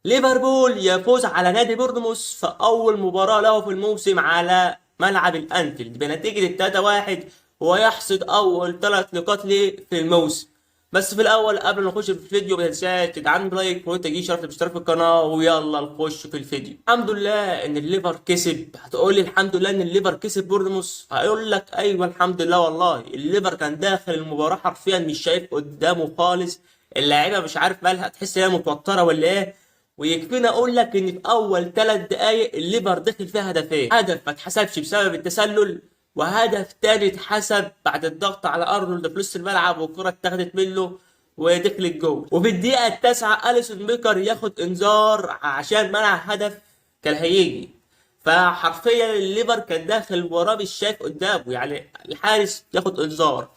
ليفربول يفوز على نادي بورنموث في أول مباراة له في الموسم على ملعب الأنفيلد بنتيجة 3-1، ويحصد أول 3 نقاط ليه في الموسم. بس في الأول قبل ما نخش في الفيديو ما تنساش تدعم بلايك وتجي شرط الاشتراك في القناة، ويلا نخش في الفيديو. الحمد لله إن الليفر كسب. هتقول لي الحمد لله إن الليفر كسب بورنموث؟ هقول لك أيوه الحمد لله والله. الليفر كان داخل المباراة حرفيا مش شايف قدامه خالص، اللاعيبة مش عارف مالها، تحس إن هي متوترة ولا إيه. ويكفينا اقول لك ان في اول 3 دقائق الليفر دخل فيها هدفين، هدف ما اتحسبش بسبب التسلل، وهدف تاني اتحسب بعد الضغط على ارنولد في نص الملعب والكره اتاخدت منه ودخل الجول. وفي الدقيقه التاسعه اليسون بيكر ياخد انذار عشان منع هدف كان هيجي. فحرفيا الليفر كان داخل وراه مش شايف قدامه، يعني الحارس ياخد انذار،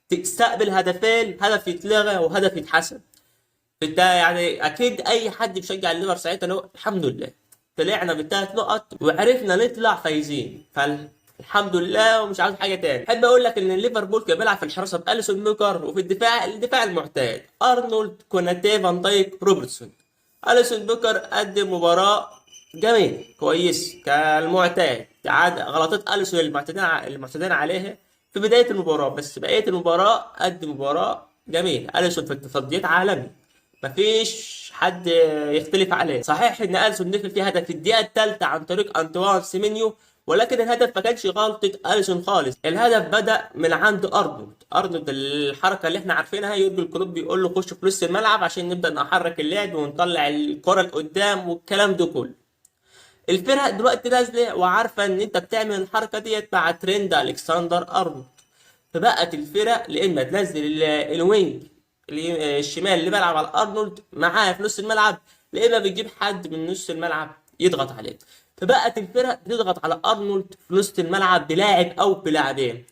تستقبل هدفين، هدف يتلغى وهدف يتحسب. انت يعني اكيد اي حد بيشجع الليفر ساعتها لو الحمد لله طلعنا ب3 نقط وعرفنا نطلع فايزين، فالحمد لله ومش عاوز حاجه تاني. احب اقول لك ان ليفربول كان بيلعب في الحراسه باليسون بيكر، وفي الدفاع المعتاد ارنولد، كوناتي، فان دايك، روبرتسون. اليسون بيكر قدم مباراه جميل كويس كالمعتاد، عاد غلطات اليسون المعتادين عليها في بدايه المباراه، بس بقيه المباراه قدم مباراه جميل. اليسون في التصديات عالمي، مفيش حد يختلف عليه. صحيح ان اليسون دخل فيه هدف في الدقيقه الثالثه عن طريق انطوان سيمينيو، ولكن الهدف ما كانش غلطه اليسون خالص. الهدف بدا من عند ارنولد الحركه اللي احنا عارفينها، يورجن كلوب بيقول له خش في نص الملعب عشان نبدا نحرك اللعب ونطلع الكره لقدام والكلام ده كله. الفرق دلوقتي نازله وعارفه ان انت بتعمل الحركه ديت مع ترند الكسندر ارنولد، فبقت الفرق يا اما تنزل الوينج الشمال اللي بيلعب على ارنولد معاه في نص الملعب، يا اما بتجيب حد من نص الملعب يضغط عليه. فبقت الفرق بتضغط على ارنولد في نص الملعب بلاعب او بلاعبين.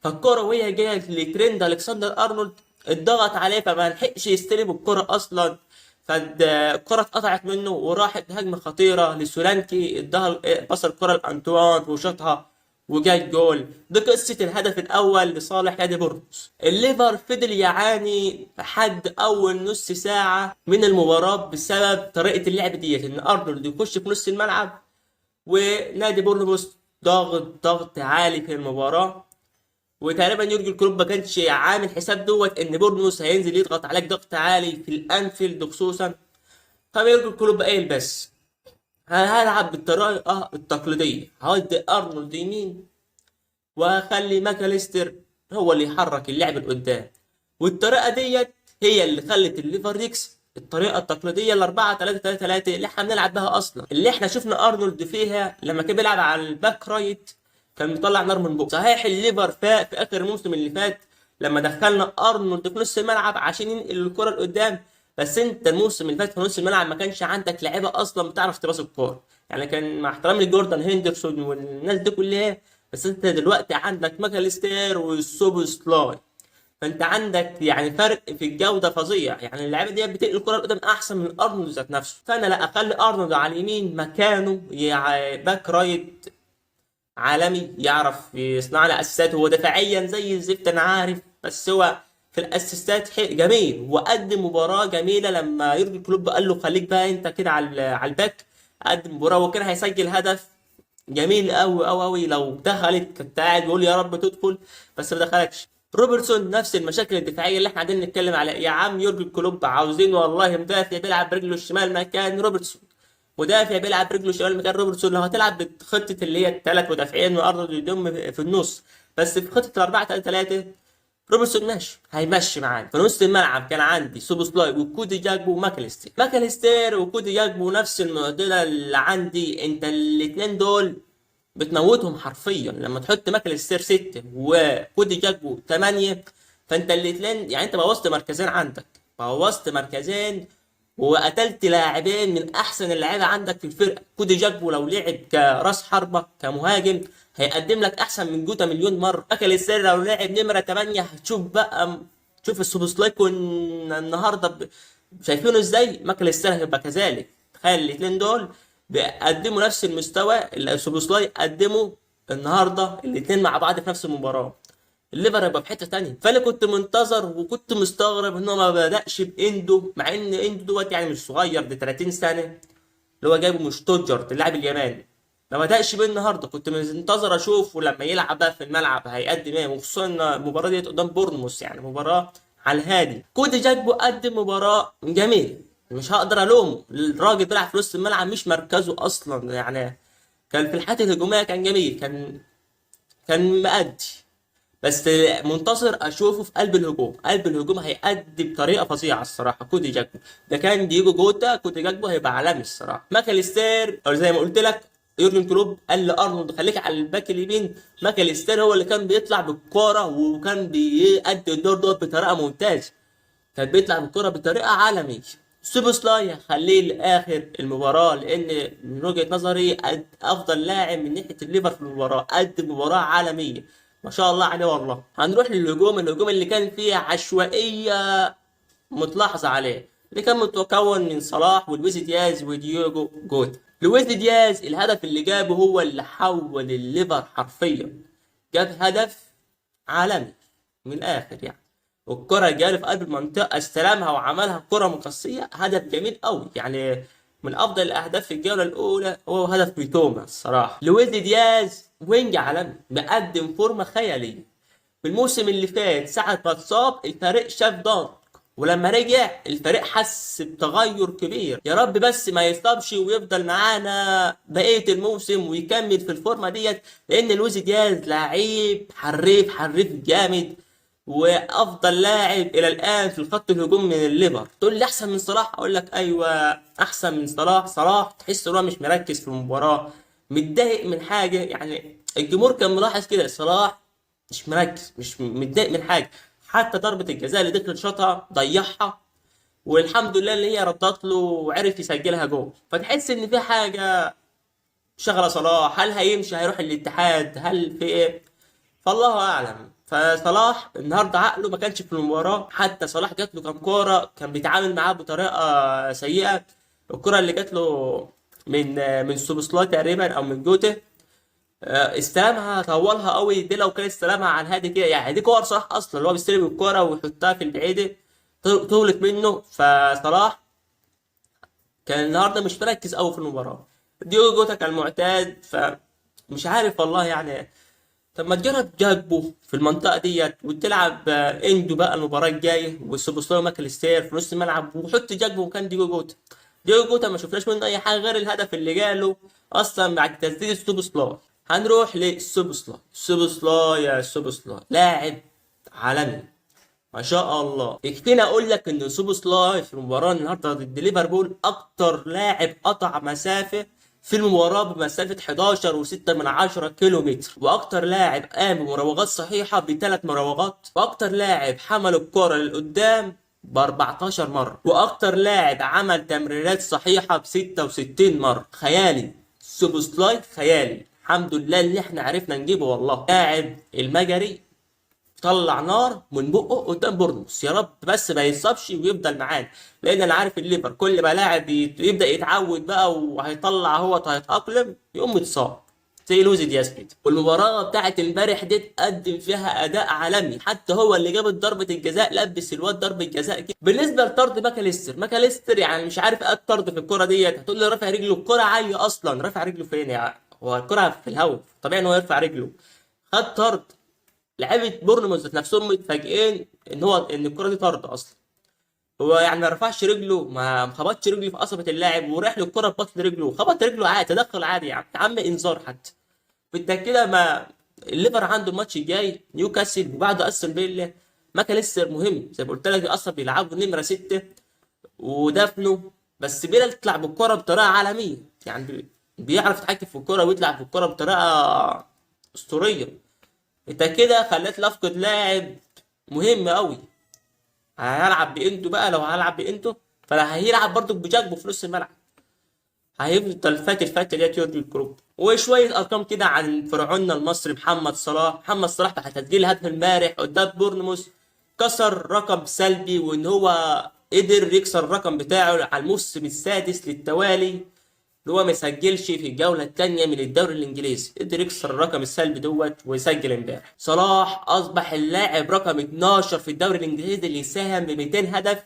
فالكرة وهي جايه لترند الكسندر ارنولد اتضغط عليه فما لحقش يستلم الكرة اصلا، فالكرة اتقطعت منه وراحت هجمة خطيرة لسولانكي، اداها بص الكرة لانطوان وشاطها وجاي جول. ده قصة الهدف الأول لصالح نادي بورنموث. الليفر فضل يعاني لحد أول نص ساعة من المباراة بسبب طريقة اللعب ديت، إن أرنولد يخش في نص الملعب ونادي بورنموث ضغط عالي في المباراة. وتقريبا يورجن كلوب ما كانش عامل حساب دوت ان بورنموث هينزل يضغط عليك ضغط عالي في الانفيلد خصوصا. فيورجن كلوب قايل بس هلعب بالطريقة التقليدية، هودي أرنولد يمين وهخلي ماكاليستر هو اللي يحرك اللعب لقدام. والطريقة ديت هي اللي خلت الليفر يكسب. الطريقة التقليدية ال4-3-3 اللي احنا بنلعب بها أصلا، اللي احنا شفنا أرنولد فيها لما كان بيلعب على الباك رايت كان بيطلع نار من بوق. صحيح الليفر فاق في آخر الموسم اللي فات لما دخلنا أرنولد في نص الملعب عشان ينقل الكرة لقدام، بس انت الموسم اللي فات في نص الملعب ما كانش عندك لعيبه اصلا بتعرف تباص الكوره. يعني كان مع احترامي لجوردان هندرسون والناس دي كلها، بس انت دلوقتي عندك ماكاليستير والسوبوسلاي، فانت عندك يعني فرق في الجوده فظيع. يعني اللعيبه دي بتنقل الكره لقدام احسن من ارنولد ذات نفسه. فانا لا اخلي ارنولد على اليمين مكانه باك رايت عالمي يعرف يصنع لي اسيستات. هو دفاعيا زي الزفت انا عارف، بس هو في الاسيستات جميل، وقدم مباراه جميله. لما يورجن كلوب قال له خليك بقى انت كده على الباك، قدم مباراه وكان هيسجل هدف جميل قوي قوي قوي. لو دخلت كنت قاعد بقول يا رب تدخل، بس ما دخلتش. روبرتسون نفس المشاكل الدفاعيه اللي احنا قاعدين نتكلم عليها. يا عم يورجن كلوب عاوزين والله مدافع بيلعب برجله الشمال مكان روبرتسون، مدافع بيلعب برجله الشمال مكان روبرتسون. لو هتلعب بخطه اللي هي ال3 مدافعين وارنولد يضم في النص، بس في خطه ال4-3-3 روبرتسون ماشي هيمشي معانا. في نص الملعب كان عندي سوبوسلاي وكودي جاكبو ماكاليستير وكودي جاكبو نفس المعضله اللي عندي. انت الاثنين دول بتموتهم حرفيا لما تحط ماكاليستير 6 وكودي جاكبو 8. فانت الاثنين يعني انت بوظت مركزين عندك، بوظت مركزين وقتلت لاعبين من احسن اللعيبه عندك في الفرقه. كودي جاكبو لو لعب كراس حربه كمهاجم هيقدم لك احسن من جوتا مليون مره. اكل السر لو لعب نمره 8 هتشوف بقى، شوف السوبوسلاي كنا النهارده شايفينه ازاي، ماكل السر هيبقى كذلك. تخيل الاثنين دول بيقدموا نفس المستوى اللي السوبوسلاي قدموا النهارده، الاثنين مع بعض في نفس المباراه، الليفر هيبقى في حته تانية. فانا كنت منتظر وكنت مستغرب ان هو ما بداش باندو، مع ان اندو دوت يعني مش صغير، ده 30 سنه اللي هو جايبه من شتوتجارت اللاعب الياباني. ما بدأش بيه النهارده، كنت منتظر اشوفه لما يلعب بقى في الملعب هيقدم ايه، وخصوصا ان المباراه ديت قدام بورنموث، يعني مباراه على الهادي. كودي جاكبو قدم مباراه جميله، مش هقدر الومه، الراجل بيلعب في نص الملعب مش مركزه اصلا يعني. كان في الحالة الهجومية كان جميل، كان مأدي. بس منتصر اشوفه في قلب الهجوم، قلب الهجوم هيأدي بطريقه فظيعه الصراحه. كودي جاكبو ده كان دييجو جوتا، كودي جاكبو هيبقى عالمي الصراحه. ماكاليستير أو زي ما قلت لك، يورجن كلوب قال لارنولد خليك على الباك اليمين. ماكاليستير هو اللي كان بيطلع بالكوره وكان بيأدي الدور ده بطريقه ممتازه، كان بيطلع بالكرة بطريقة عالمية. سوبوسلاي هخليه لآخر المباراة، لأن من وجهة نظري أفضل لاعب من ناحية الليفر في المباراة، قدم مباراة عالمية ما شاء الله عليه والله. هنروح للهجوم، الهجوم اللي كان فيه عشوائية متلاحظة عليه، اللي كان متكون من صلاح ولويس دياز وديوجو جوتا. لويس دياز الهدف اللي جابه هو اللي حول الليفر حرفيا، جاب هدف عالمي من الآخر يعني. والكرة جاله في قلب المنطقة استلمها وعملها كرة مقصية، هدف جميل قوي يعني. من أفضل الأهداف في الجولة الأولى هو هدف ميتوما الصراحة. لويس دياز وينج عالمي، مقدم فورمة خيالية. في الموسم اللي فات ساعة ما اتصاب الفريق شاف ضغط، ولما رجع الفريق حس بتغير كبير. يا رب بس ما يصابش ويفضل معانا بقية الموسم ويكمل في الفورمة ديت، لأن لويس دياز لعيب حريف حريف جامد، وافضل لاعب الى الان في الخط الهجوم من الليفر. تقول لي احسن من صلاح، اقول لك ايوه احسن من صلاح. صلاح تحس ان هو مش مركز في المباراه، متضايق من حاجه يعني. الجمهور كان ملاحظ كده، صلاح مش مركز، مش متضايق من حاجه. حتى ضربه الجزاء اللي دخلت شاطها ضيعها، والحمد لله اللي هي ردت له وعرف يسجلها جول. فتحس ان في حاجه شغله صلاح، هل هيمشي هيروح الاتحاد، هل في ايه، فالله اعلم. فصلاح النهارده عقله ما كانش في المباراه، حتى صلاح جات له كام كوره كان بيتعامل معاه بطريقه سيئه. الكره اللي جات له من سوبوسلاي تقريبا او من جوته، استلمها طولها قوي، دي لو كان استلمها عن هادي كده يعني. دي كور صلاح اصلا اللي هو بيستلم الكوره ويحطها في البعيده، طولت منه. فصلاح كان النهارده مش مركز قوي في المباراه. ديوجو جوتا كالمعتاد، فمش عارف والله يعني. طب ما تجرب جاكبو في المنطقة ديت وتلعب اندو بقى المباراة الجاية، والسوبوسلاي ماكاليستير في نص الملعب، وحط جاكبو مكان ديجو جوتا. ديجو جوتا ما شفناش منه أي حاجة غير الهدف اللي جاله أصلا بعد تسديد السوبوسلاي. هنروح للسوبوسلاي. سوبوسلاي يا سوبوسلاي لاعب عالمي ما شاء الله. يكفينا اقول لك ان سوبوسلاي في المباراه النهارده ضد ليفربول اكتر لاعب قطع مسافه في المباراه بمسافه 11.6 كيلو متر، واكتر لاعب قام بمراوغات صحيحه بثلاث مراوغات، واكتر لاعب حمل الكره للقدام ب 14 مره، واكتر لاعب عمل تمريرات صحيحه ب 66 مره. خيالي سوبوسلاي خيالي. الحمد لله اللي احنا عرفنا نجيبه والله. لاعب المجري طلع نار من بقه قدام بورنموث، يا رب بس ما يصابش ويفضل معانا، لان انا عارف الليفر كل ما لاعب يبدا يتعود بقى وهيطلع هو هيتاقلم يقوم يتصاب زي لوزي دياز كده. والمباراه بتاعت امبارح دي قدم فيها اداء عالمي، حتى هو اللي جاب ضربه الجزاء، لبس الواد ضربه جزاء كده. بالنسبه لطرد ماكاليستر يعني مش عارف ايه الطرد في الكره ديت. هتقول لي رافع رجله، الكره عاليه اصلا، رافع رجله فين يعني؟ هو الكره في الهواء طبيعي ان هو يرفع رجله. خد طرد. لعيبه بورنموث ذات نفسهم متفاجئين ان الكره دي طرد اصلا. هو يعني ما رفعش رجله، ما خبطش رجله في قصبة اللاعب وراح له الكره ببطن رجله، خبط رجله عادي، تدخل عادي يعني. يا عم انذار حتى. بالتاكيد ما الليفر عنده الماتش الجاي نيوكاسل وبعده استون فيلا. ماكاليستر مهم زي ما قلت لك، اصلا بيلعبوا نمره 6 ودفنه، بس بيلا تطلع بالكره بطريقه عالميه يعني. بيعرف يتحكم في الكره ويطلع في الكره بطريقه اسطوريه. انت كده خليت لافقد لاعب مهم قوي. هلعب بانتو بقى، لو هلعب بانتو فلا هيلعب برضو بجاكبو في نص الملعب، هيفضل فاكر ديت يورجن كلوب. وشويه ارقام كده عن فرعوننا المصري محمد صلاح. محمد صلاح بعد تسجيل هدف امبارح قدام بورنموث كسر رقم سلبي، وان هو قدر يكسر الرقم بتاعه على الموسم السادس للتوالي اللي هو ما يسجلش في الجولة الثانية من الدوري الإنجليزي. قدر يكسر الرقم السلبي دوت ويسجل امبارح. صلاح أصبح اللاعب رقم 12 في الدوري الإنجليزي اللي يساهم ب 200 هدف،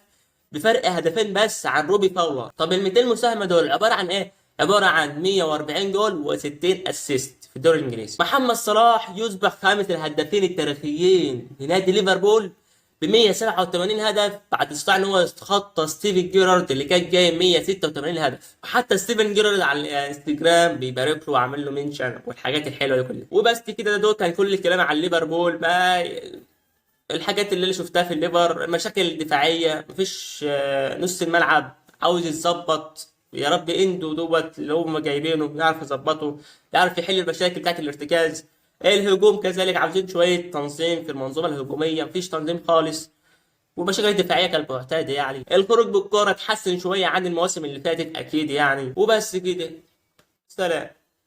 بفرق هدفين بس عن روبي فاولر. طب ال 200 مساهمة دول عبارة عن إيه؟ عباره عن 140 جول و60 اسيست في الدوري الانجليزي. محمد صلاح يصبح خامس الهدافين التاريخيين لنادي ليفربول ب 187 هدف، بعد استطاع ان هو يتخطى ستيفن جيرارد اللي كان جاي 186 هدف. وحتى ستيفن جيرارد على الانستجرام بيبارك له وعامل له منشن والحاجات الحلوه دي كلها. وبس كده، ده كان كل الكلام عن ليفربول بقى. الحاجات اللي شفتها في الليفر، مشاكل دفاعيه، مفيش نص الملعب عاوز يتظبط. يا رب اندو دوت اللي هم جايبينه يعرف يظبطه، يعرف يحل المشاكل بتاعت الارتكاز. الهجوم كذلك عاوزين شويه تنظيم في المنظومه الهجوميه، مفيش تنظيم خالص. والمشاكل الدفاعيه كالمعتاد يعني. الخروج بالكوره اتحسن شويه عن المواسم اللي فاتت اكيد يعني. وبس كده، سلام.